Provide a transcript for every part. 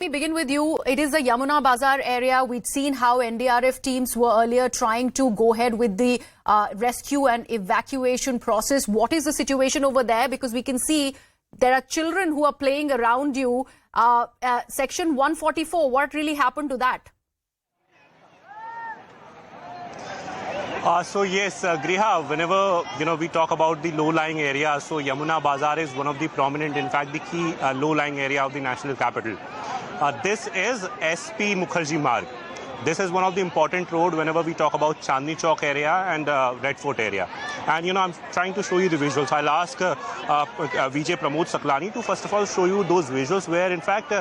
Let me begin with you. It is the Yamuna Bazar area. We'd seen how NDRF teams were earlier trying to go ahead with the rescue and evacuation process. What is the situation over there? Because we can see there are children who are playing around you. Section 144, what really happened to that? So yes, Griha, whenever we talk about the low-lying area, so Yamuna Bazar is one of the prominent, in fact, the key low-lying area of the national capital. This is SP Mukherjee Marg. This is one of the important road whenever we talk about Chandni Chowk area and Red Fort area. And I'm trying to show you the visuals. I'll ask VJ Pramod Saklani to first of all show you those visuals where in fact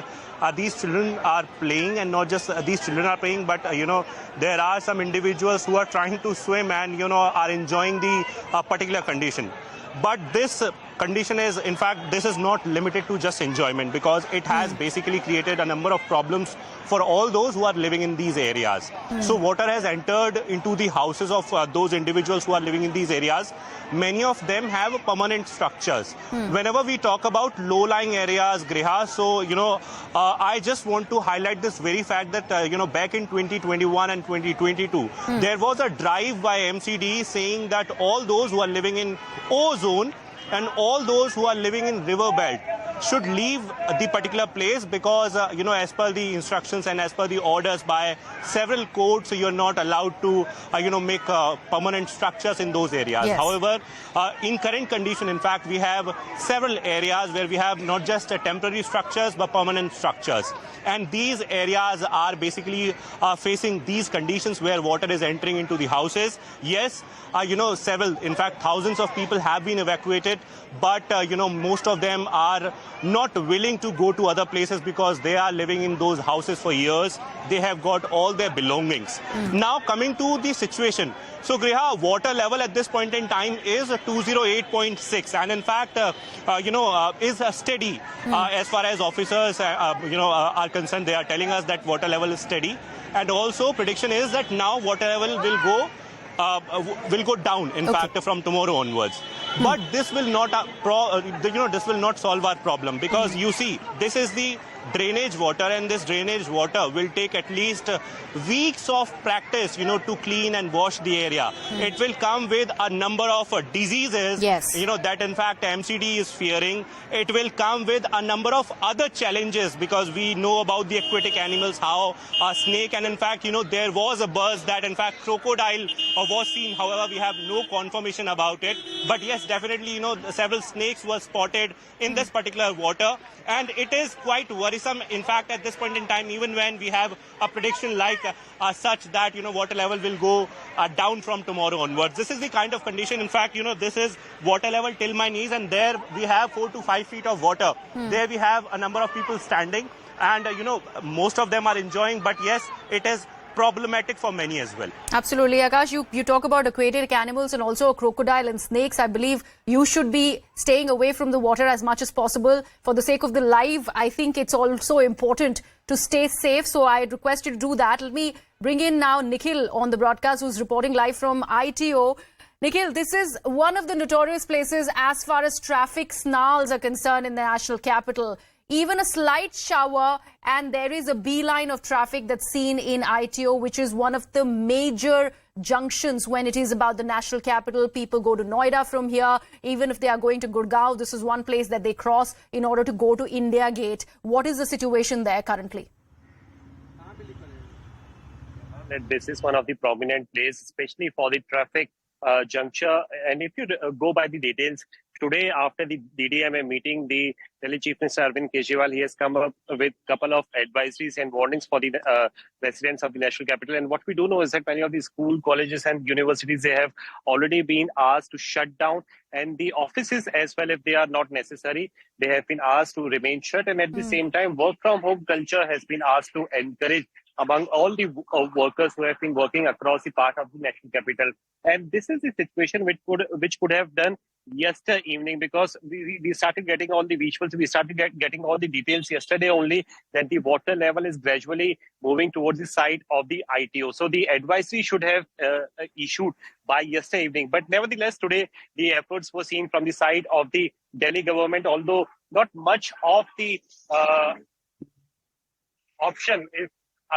these children are playing, and not just these children are playing, but there are some individuals who are trying to swim and are enjoying the particular condition. But this condition is, in fact, this is not limited to just enjoyment, because it has basically created a number of problems for all those who are living in these areas. So water has entered into the houses of those individuals who are living in these areas. Many of them have permanent structures. Whenever we talk about low-lying areas, Griha, so, I just want to highlight this very fact that, back in 2021 and 2022, there was a drive by MCD saying that all those who are living in O zone and all those who are living in river belt should leave the particular place, because as per the instructions and as per the orders by several courts, you're not allowed to make permanent structures in those areas. Yes. However, in current condition, in fact, we have several areas where we have not just temporary structures but permanent structures, and these areas are basically facing these conditions where water is entering into the houses. Yes, several, in fact thousands of people have been evacuated, but most of them are not willing to go to other places because they are living in those houses for years. They have got all their belongings. Now coming to the situation. So Griha, water level at this point in time is 208.6, and in fact, is steady as far as officers, are concerned. They are telling us that water level is steady, and also prediction is that now water level will go down, in fact, from tomorrow onwards. But this will not, this will not solve our problem, because you see, this is the drainage water, and this drainage water will take at least weeks of practice, to clean and wash the area. It will come with a number of diseases, that in fact MCD is fearing. It will come with a number of other challenges, because we know about the aquatic animals, how a snake, and in fact, there was a buzz that in fact crocodile was seen. However, we have no confirmation about it. But yes, definitely, several snakes were spotted in this particular water, and it is quite worrisome. In fact, at this point in time, even when we have a prediction like such that, water level will go down from tomorrow onwards. This is the kind of condition. In fact, this is water level till my knees, and there we have 4 to 5 feet of water. There we have a number of people standing, and, most of them are enjoying. But yes, it is problematic for many as well. Absolutely. Akash, you talk about aquatic animals and also crocodile and snakes. I believe you should be staying away from the water as much as possible. For the sake of the live, I think it's also important to stay safe. So I request you to do that. Let me bring in now Nikhil on the broadcast, who's reporting live from ITO. Nikhil, this is one of the notorious places as far as traffic snarls are concerned in the national capital. Even a slight shower and there is a beeline of traffic that's seen in ITO, which is one of the major junctions when it is about the national capital. People go to Noida from here. Even if they are going to Gurgaon, this is one place that they cross in order to go to India Gate. What is the situation there currently? This is one of the prominent places, especially for the traffic juncture. And if you go by the details, today, after the DDMA meeting, the Delhi Chief Minister Arvind Kejriwal, he has come up with a couple of advisories and warnings for the residents of the national capital. And what we do know is that many of the school, colleges and universities, they have already been asked to shut down. And the offices as well, if they are not necessary, they have been asked to remain shut. And at the same time, work from home culture has been asked to encourage among all the workers who have been working across the part of the national capital. And this is the situation which could have done yesterday evening, because we started getting all the visuals, we started getting all the details yesterday only, that the water level is gradually moving towards the side of the ITO. So the advisory should have issued by yesterday evening. But nevertheless, today the efforts were seen from the side of the Delhi government, although not much of the option is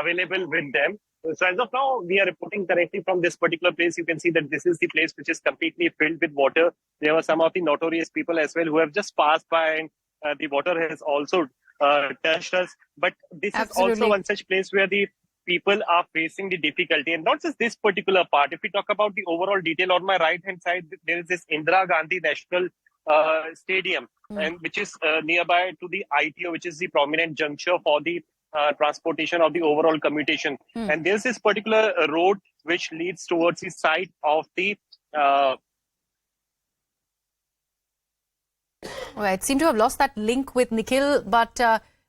available with them. So as of now, we are reporting correctly from this particular place. You can see that this is the place which is completely filled with water. There were some of the notorious people as well who have just passed by, and the water has also touched us. But this Absolutely. is also one such place where the people are facing the difficulty, and not just this particular part. If we talk about the overall detail, on my right hand side, there is this Indira Gandhi National Stadium, and which is nearby to the ITO, which is the prominent juncture for the transportation of the overall commutation. And there's this particular road which leads towards the site of the Right, seem to have lost that link with Nikhil, but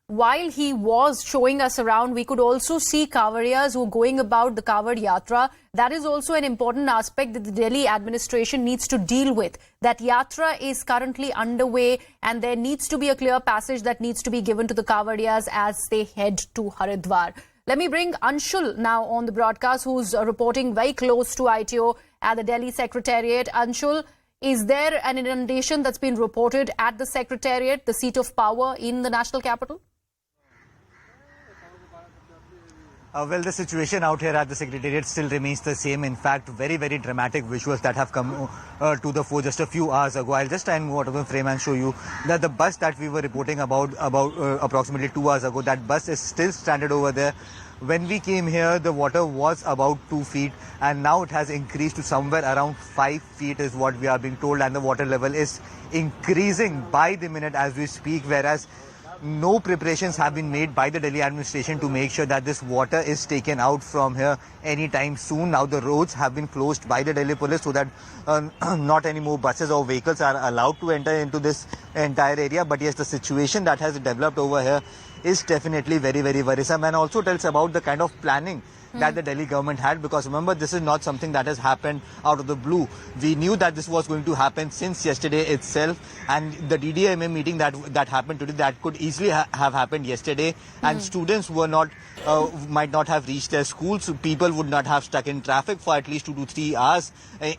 while he was showing us around, we could also see Kavariyas who are going about the Kawar Yatra. That is also an important aspect that the Delhi administration needs to deal with. That Yatra is currently underway, and there needs to be a clear passage that needs to be given to the Kavariyas as they head to Haridwar. Let me bring Anshul now on the broadcast, who's reporting very close to ITO at the Delhi Secretariat. Anshul, is there an inundation that's been reported at the Secretariat, the seat of power in the national capital? Well, the situation out here at the Secretariat still remains the same. In fact, very, very dramatic visuals that have come to the fore just a few hours ago. I'll just try and move out of the frame and show you that the bus that we were reporting about approximately 2 hours ago, that bus is still stranded over there. When we came here, the water was about 2 feet, and now it has increased to somewhere around 5 feet is what we are being told, and the water level is increasing by the minute as we speak, whereas no preparations have been made by the Delhi administration to make sure that this water is taken out from here anytime soon. Now the roads have been closed by the Delhi police so that not any more buses or vehicles are allowed to enter into this entire area. But yes, the situation that has developed over here is definitely very, very worrisome, and also tells about the kind of planning that the Delhi government had, because remember, this is not something that has happened out of the blue. We knew that this was going to happen since yesterday itself, and the DDMA meeting that happened today, that could easily have happened yesterday, and students were not might not have reached their schools. People would not have stuck in traffic for at least 2 to 3 hours.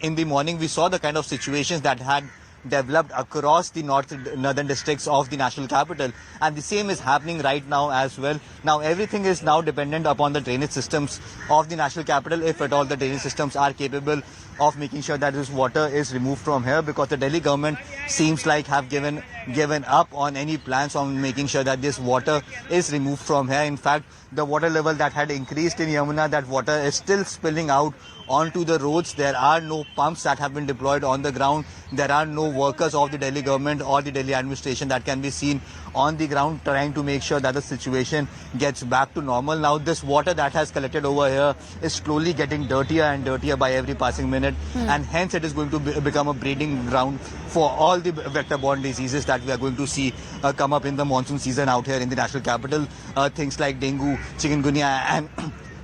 In the morning, we saw the kind of situations that had developed across the northern districts of the national capital, and the same is happening right now as well. Now everything is now dependent upon the drainage systems of the national capital, if at all the drainage systems are capable of making sure that this water is removed from here, because the Delhi government seems like have given up on any plans on making sure that this water is removed from here. In fact, the water level that had increased in Yamuna, that water is still spilling out onto the roads. There are no pumps that have been deployed on the ground. There are no workers of the Delhi government or the Delhi administration that can be seen on the ground trying to make sure that the situation gets back to normal. Now this water that has collected over here is slowly getting dirtier and dirtier by every passing minute, and hence it is going to become a breeding ground for all the vector-borne diseases that we are going to see come up in the monsoon season out here in the national capital. Things like dengue, chikungunya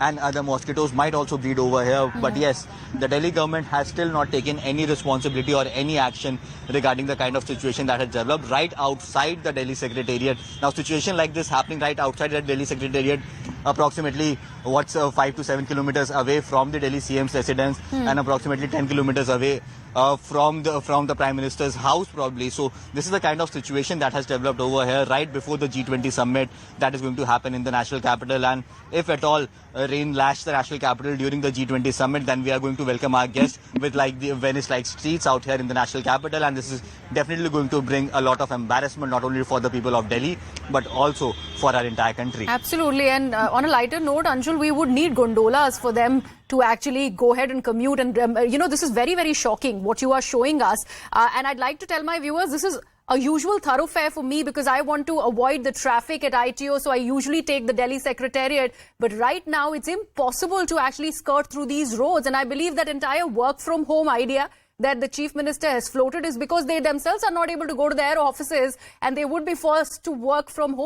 and other mosquitoes might also breed over here. But yes, the Delhi government has still not taken any responsibility or any action regarding the kind of situation that has developed right outside the Delhi Secretariat. Now, situation like this happening right outside the Delhi Secretariat, approximately 5 to 7 kilometers away from the Delhi CM's residence, and approximately 10 kilometers away from the Prime Minister's house probably. So this is the kind of situation that has developed over here right before the G20 summit that is going to happen in the national capital. And if at all rain lashed the national capital during the G20 summit, then we are going to welcome our guests with like the Venice-like streets out here in the national capital, and this is definitely going to bring a lot of embarrassment not only for the people of Delhi but also for our entire country. Absolutely. And on a lighter note, Anshul, we would need gondolas for them to actually go ahead and commute. And, this is very, very shocking what you are showing us. And I'd like to tell my viewers, this is a usual thoroughfare for me because I want to avoid the traffic at ITO. So I usually take the Delhi Secretariat. But right now, it's impossible to actually skirt through these roads. And I believe that entire work from home idea that the Chief Minister has floated is because they themselves are not able to go to their offices and they would be forced to work from home.